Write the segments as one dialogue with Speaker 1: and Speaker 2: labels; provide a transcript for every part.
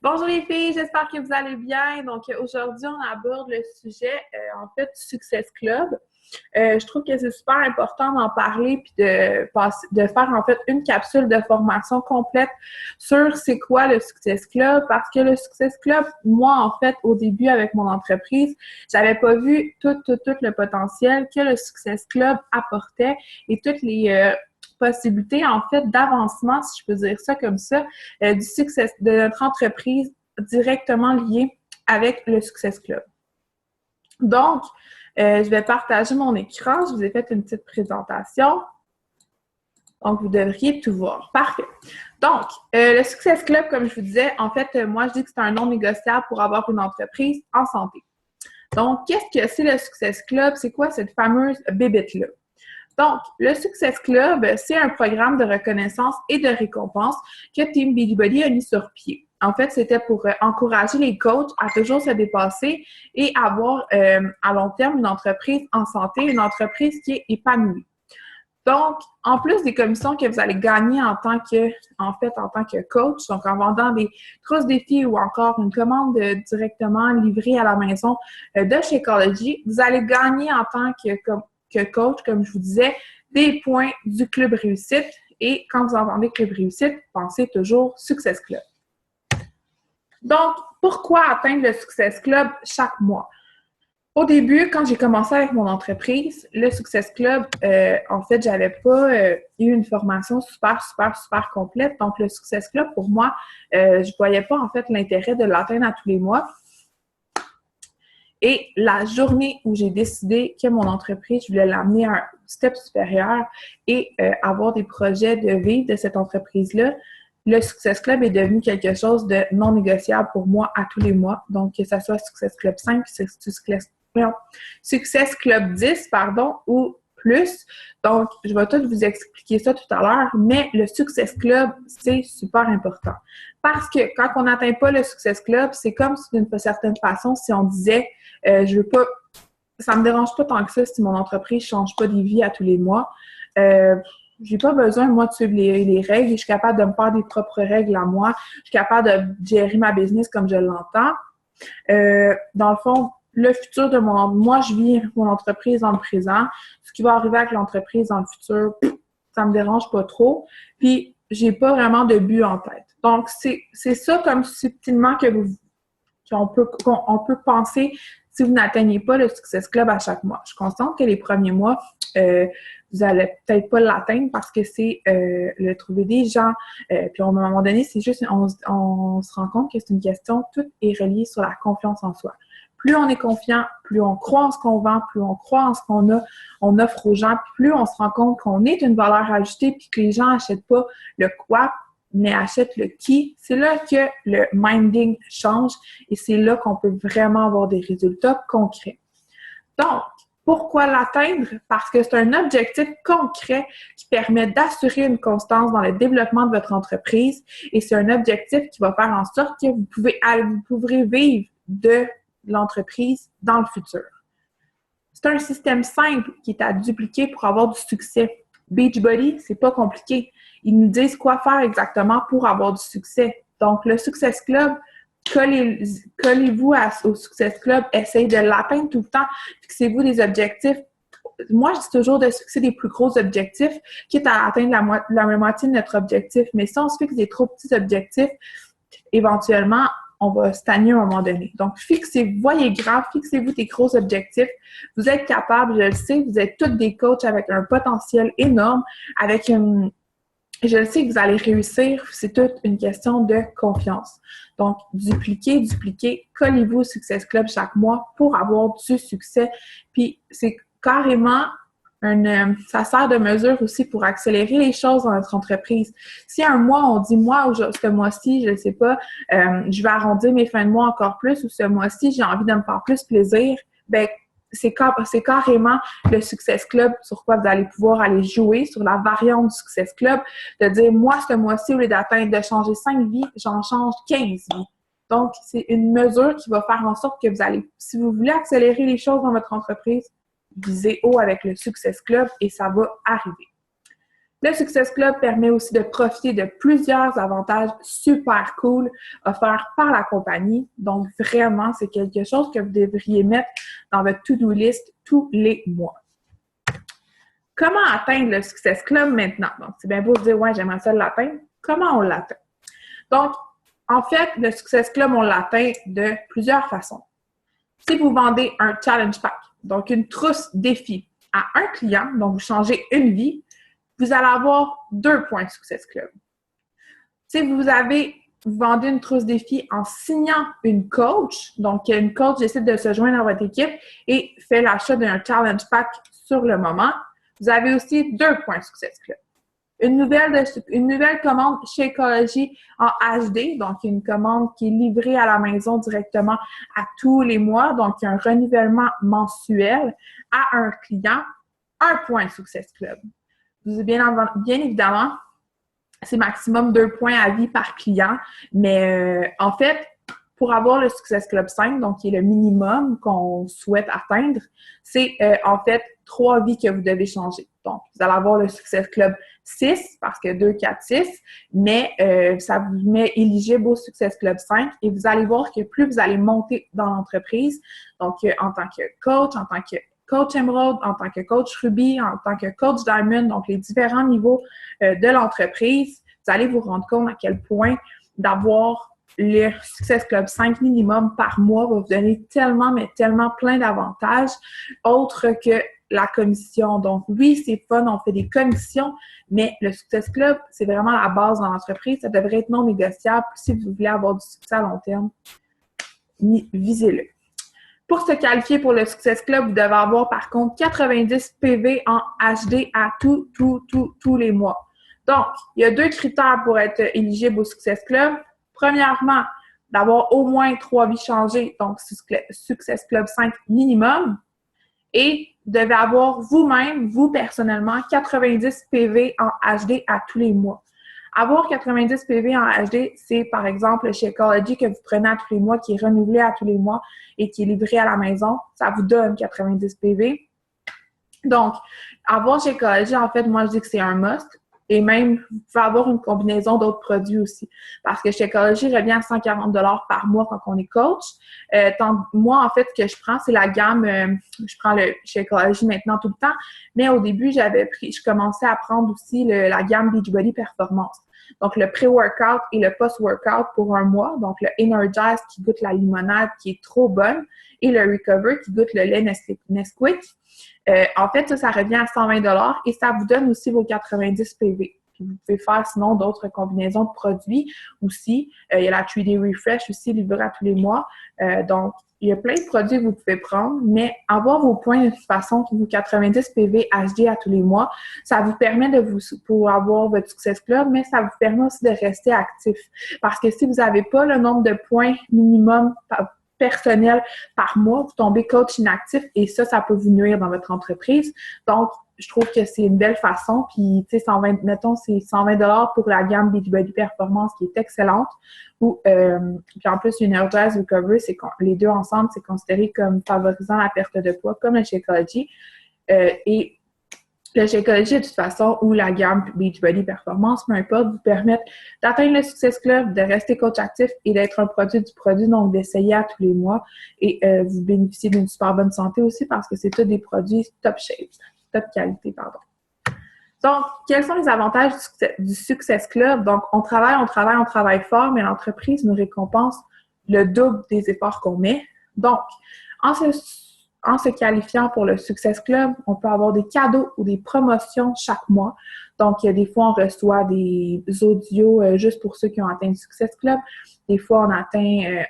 Speaker 1: Bonjour les filles, j'espère que vous allez bien. Donc aujourd'hui, on aborde le sujet du Success Club. Je trouve que c'est super important d'en parler puis de faire en fait une capsule de formation complète sur c'est quoi le Success Club parce que le Success Club, moi en fait au début avec mon entreprise, j'avais pas vu tout le potentiel que le Success Club apportait et toutes les possibilités en fait d'avancement, si je peux dire ça comme ça, du succès de notre entreprise directement lié avec le Success Club. Donc, je vais partager mon écran. Je vous ai fait une petite présentation. Donc, vous devriez tout voir. Parfait. Donc, le Success Club, comme je vous disais, en fait, moi, je dis que c'est un non négociable pour avoir une entreprise en santé. Donc, qu'est-ce que c'est le Success Club? C'est quoi cette fameuse bébête-là? Donc, le Success Club, c'est un programme de reconnaissance et de récompense que Team Beachbody a mis sur pied. En fait, c'était pour encourager les coachs à toujours se dépasser et avoir à long terme une entreprise en santé, une entreprise qui est épanouie. Donc, en plus des commissions que vous allez gagner en tant que coach, donc en vendant des trousses défis ou encore une commande directement livrée à la maison de Shakeology, vous allez gagner en tant que coach, comme je vous disais, des points du Club Réussite. Et quand vous entendez Club Réussite, pensez toujours Success Club. Donc, pourquoi atteindre le Success Club chaque mois? Au début, quand j'ai commencé avec mon entreprise, le Success Club, en fait, j'avais pas eu une formation super complète. Donc, le Success Club, pour moi, je voyais pas, en fait, l'intérêt de l'atteindre à tous les mois. Et la journée où j'ai décidé que mon entreprise, je voulais l'amener à un step supérieur et avoir des projets de vie de cette entreprise-là, le Success Club est devenu quelque chose de non négociable pour moi à tous les mois. Donc, que ce soit Success Club 5, Success Club 10, ou plus. Donc, je vais tout vous expliquer ça tout à l'heure, mais le Success Club, c'est super important. Parce que quand on n'atteint pas le Success Club, c'est comme d'une certaine façon si on disait je veux pas, ça me dérange pas tant que ça si mon entreprise change pas des vies à tous les mois. J'ai pas besoin, moi, de suivre les règles. Je suis capable de me faire des propres règles à moi. Je suis capable de gérer ma business comme je l'entends. Dans le fond, le futur de moi, je vis mon entreprise dans le présent. Ce qui va arriver avec l'entreprise dans le futur, ça me dérange pas trop. Puis, j'ai pas vraiment de but en tête. Donc, c'est ça comme subtilement qu'on peut penser si vous n'atteignez pas le Success Club à chaque mois. Je suis consciente que les premiers mois, vous allez peut-être pas l'atteindre parce que c'est le trouver des gens. Puis à un moment donné, c'est juste, on se rend compte que c'est une question, tout est relié sur la confiance en soi. Plus on est confiant, plus on croit en ce qu'on vend, plus on croit en ce on offre aux gens, plus on se rend compte qu'on est une valeur ajoutée puis que les gens n'achètent pas le quoi, mais achètent le qui. C'est là que le minding change et c'est là qu'on peut vraiment avoir des résultats concrets. Donc, pourquoi l'atteindre? Parce que c'est un objectif concret qui permet d'assurer une constance dans le développement de votre entreprise et c'est un objectif qui va faire en sorte que vous pourrez vivre de l'entreprise dans le futur. C'est un système simple qui est à dupliquer pour avoir du succès. Beachbody, c'est pas compliqué. Ils nous disent quoi faire exactement pour avoir du succès. Donc, le Success Club, collez-vous au Success Club, essayez de l'atteindre tout le temps, fixez-vous des objectifs. Moi, je dis toujours de se fixer des plus gros objectifs, quitte à atteindre la moitié de notre objectif. Mais si on se fixe des trop petits objectifs, éventuellement, on va stagner à un moment donné. Donc, voyez grand, fixez-vous des gros objectifs. Vous êtes capable, je le sais, vous êtes tous des coachs avec un potentiel énorme, je le sais que vous allez réussir, c'est toute une question de confiance. Donc, dupliquez, collez-vous au Success Club chaque mois pour avoir du succès. Puis, c'est carrément ça sert de mesure aussi pour accélérer les choses dans notre entreprise. Si un mois, on dit, ce mois-ci, je ne sais pas, je vais arrondir mes fins de mois encore plus ou ce mois-ci, j'ai envie de me faire plus plaisir, ben c'est carrément le Success Club sur quoi vous allez pouvoir aller jouer, sur la variante du Success Club, de dire, moi, ce mois-ci, au lieu de changer 5 vies, j'en change 15 vies. Donc, c'est une mesure qui va faire en sorte que si vous voulez accélérer les choses dans votre entreprise, visez haut avec le Success Club et ça va arriver. Le Success Club permet aussi de profiter de plusieurs avantages super cool offerts par la compagnie. Donc, vraiment, c'est quelque chose que vous devriez mettre dans votre to-do list tous les mois. Comment atteindre le Success Club maintenant? Donc, c'est bien beau de dire, ouais, j'aimerais ça l'atteindre. Comment on l'atteint? Donc, en fait, le Success Club, on l'atteint de plusieurs façons. Si vous vendez un challenge pack, donc une trousse défi à un client, donc vous changez une vie, vous allez avoir 2 points de Success Club. Si vous vendez une trousse défi en signant une coach, donc une coach décide de se joindre à votre équipe et fait l'achat d'un challenge pack sur le moment, vous avez aussi 2 points de Success Club. Une nouvelle commande chez Ecology en HD, donc une commande qui est livrée à la maison directement à tous les mois, donc un renouvellement mensuel à un client, 1 point de Success Club. Bien évidemment, c'est maximum 2 points à vie par client, mais en fait, pour avoir le Success Club 5, donc qui est le minimum qu'on souhaite atteindre, c'est en fait 3 vies que vous devez changer. Donc, vous allez avoir le Success Club 6, parce que 2, 4, 6, mais ça vous met éligible au Success Club 5 et vous allez voir que plus vous allez monter dans l'entreprise, donc en tant que coach, en tant que coach Emerald, en tant que coach Ruby, en tant que coach Diamond, donc les différents niveaux de l'entreprise, vous allez vous rendre compte à quel point d'avoir le Success Club 5 minimum par mois va vous donner tellement, mais tellement plein d'avantages, autres que la commission. Donc, oui, c'est fun, on fait des commissions, mais le Success Club, c'est vraiment la base dans l'entreprise. Ça devrait être non négociable. Si vous voulez avoir du succès à long terme, visez-le. Pour se qualifier pour le Success Club, vous devez avoir par contre 90 PV en HD à tous les mois. Donc, il y a 2 critères pour être éligible au Success Club. Premièrement, d'avoir au moins 3 vies changées, donc Success Club 5 minimum. Et vous devez avoir vous-même, vous personnellement, 90 PV en HD à tous les mois. Avoir 90 PV en HD, c'est par exemple chez Ecology que vous prenez à tous les mois, qui est renouvelé à tous les mois et qui est livré à la maison. Ça vous donne 90 PV. Donc, avoir chez Ecology, en fait, moi, je dis que c'est un must. Et même, vous pouvez avoir une combinaison d'autres produits aussi. Parce que chez Ecology, revient à 140 $ par mois quand on est coach. Moi, en fait, ce que je prends, c'est la gamme, je prends le chez Ecology maintenant tout le temps, mais au début, je commençais à prendre aussi la gamme Beachbody Performance. Donc, le pré-workout et le post-workout pour un mois. Donc, le Energize qui goûte la limonade qui est trop bonne et le Recover qui goûte le lait Nesquik. En fait, ça revient à 120 $ et ça vous donne aussi vos 90 PV. Puis vous pouvez faire sinon d'autres combinaisons de produits aussi. Il y a la 3D Refresh aussi livrée à tous les mois. Donc, il y a plein de produits que vous pouvez prendre, mais avoir vos points de toute façon, vos 90 PV HD à tous les mois, ça vous permet pour avoir votre Success Club, mais ça vous permet aussi de rester actif. Parce que si vous n'avez pas le nombre de points minimum personnel par mois, vous tombez coach inactif et ça peut vous nuire dans votre entreprise. Donc, je trouve que c'est une belle façon. Puis, tu sais, mettons, c'est 120 $ pour la gamme Beachbody Performance qui est excellente. Puis en plus, Energize Recovery, les deux ensemble, c'est considéré comme favorisant la perte de poids, comme le Shakeology. Et le Shakeology, de toute façon, ou la gamme Beachbody Performance, peu importe, vous permettent d'atteindre le Success Club, de rester coach actif et d'être un produit du produit, donc d'essayer à tous les mois. Et vous bénéficiez d'une super bonne santé aussi parce que c'est tous des produits top shape, top qualité, pardon. Donc, quels sont les avantages du Success Club? Donc, on travaille fort, mais l'entreprise nous récompense le double des efforts qu'on met. Donc, en se qualifiant pour le Success Club, on peut avoir des cadeaux ou des promotions chaque mois. Donc, des fois, on reçoit des audios juste pour ceux qui ont atteint le Success Club. Des fois,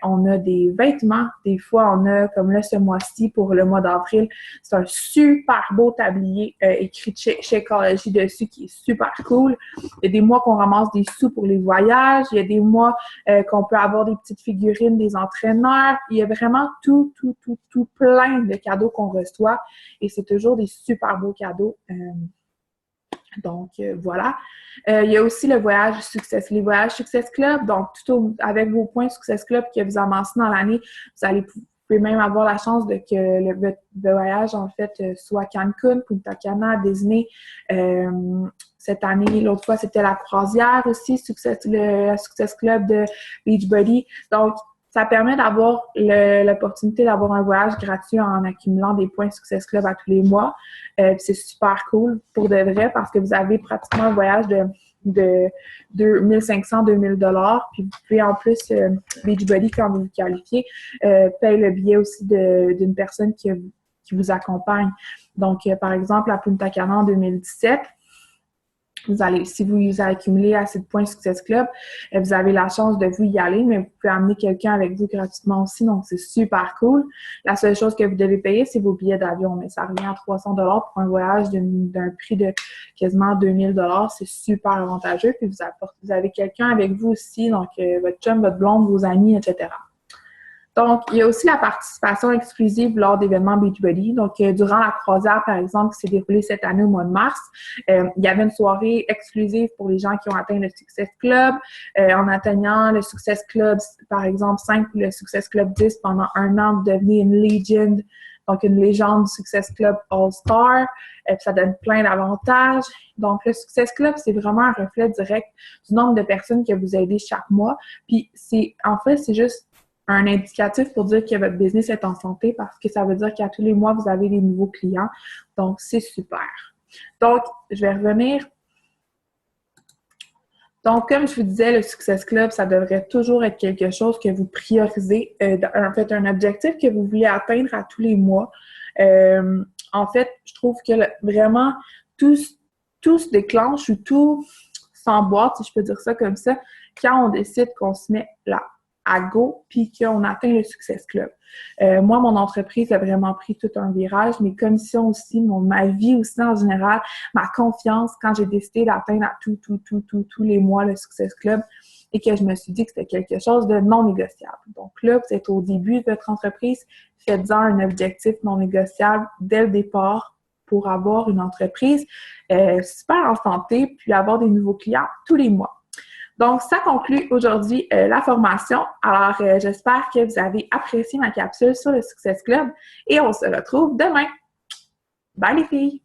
Speaker 1: on a des vêtements. Des fois, on a, comme là, ce mois-ci, pour le mois d'avril, c'est un super beau tablier écrit chez Ecology dessus qui est super cool. Il y a des mois qu'on ramasse des sous pour les voyages. Il y a des mois qu'on peut avoir des petites figurines des entraîneurs. Il y a vraiment tout plein de cadeaux qu'on reçoit. Et c'est toujours des super beaux cadeaux. Donc, voilà. Il y a aussi les voyages Success Club. Donc, avec vos points Success Club que vous amassez dans l'année, vous pouvez même avoir la chance que le voyage, en fait, soit Cancun, Punta Cana, Disney. cette année. L'autre fois, c'était la croisière aussi, le Success Club de Beachbody. Donc, ça permet d'avoir l'opportunité d'avoir un voyage gratuit en accumulant des points Success Club à tous les mois. C'est super cool pour de vrai parce que vous avez pratiquement un voyage de 1500 $2000. Puis vous pouvez en plus, Beachbody, quand vous vous qualifiez, paye le billet aussi d'une personne qui vous accompagne. Donc, par exemple, à Punta Cana en 2017, si vous accumulez assez de points Success Club, vous avez la chance de vous y aller, mais vous pouvez amener quelqu'un avec vous gratuitement aussi, donc c'est super cool. La seule chose que vous devez payer, c'est vos billets d'avion, mais ça revient à 300 $ pour un voyage d'un prix de quasiment 2000 $. C'est super avantageux, puis vous avez quelqu'un avec vous aussi, donc votre chum, votre blonde, vos amis, etc. Donc, il y a aussi la participation exclusive lors d'événements Beachbody. Donc, durant la croisière, par exemple, qui s'est déroulée cette année au mois de mars, il y avait une soirée exclusive pour les gens qui ont atteint le Success Club. En atteignant le Success Club, par exemple, 5 ou le Success Club 10 pendant un an, vous devenez une legend, donc une légende du Success Club All-Star. Ça donne plein d'avantages. Donc, le Success Club, c'est vraiment un reflet direct du nombre de personnes que vous aidez chaque mois. Puis, en fait, c'est juste un indicatif pour dire que votre business est en santé parce que ça veut dire qu'à tous les mois, vous avez des nouveaux clients. Donc, c'est super. Donc, je vais revenir. Donc, comme je vous disais, le Success Club, ça devrait toujours être quelque chose que vous priorisez. En fait, un objectif que vous voulez atteindre à tous les mois. En fait, je trouve que vraiment, tout se déclenche ou tout s'emboîte, si je peux dire ça comme ça, quand on décide qu'on se met là à go, puis qu'on atteint le Success Club. Moi, mon entreprise a vraiment pris tout un virage, mes commissions aussi, ma vie aussi en général, ma confiance quand j'ai décidé d'atteindre à tous les mois le Success Club et que je me suis dit que c'était quelque chose de non négociable. Donc là, vous êtes au début de votre entreprise, faites-en un objectif non négociable dès le départ pour avoir une entreprise super en santé, puis avoir des nouveaux clients tous les mois. Donc, ça conclut aujourd'hui la formation. Alors, j'espère que vous avez apprécié ma capsule sur le Success Club et on se retrouve demain. Bye les filles!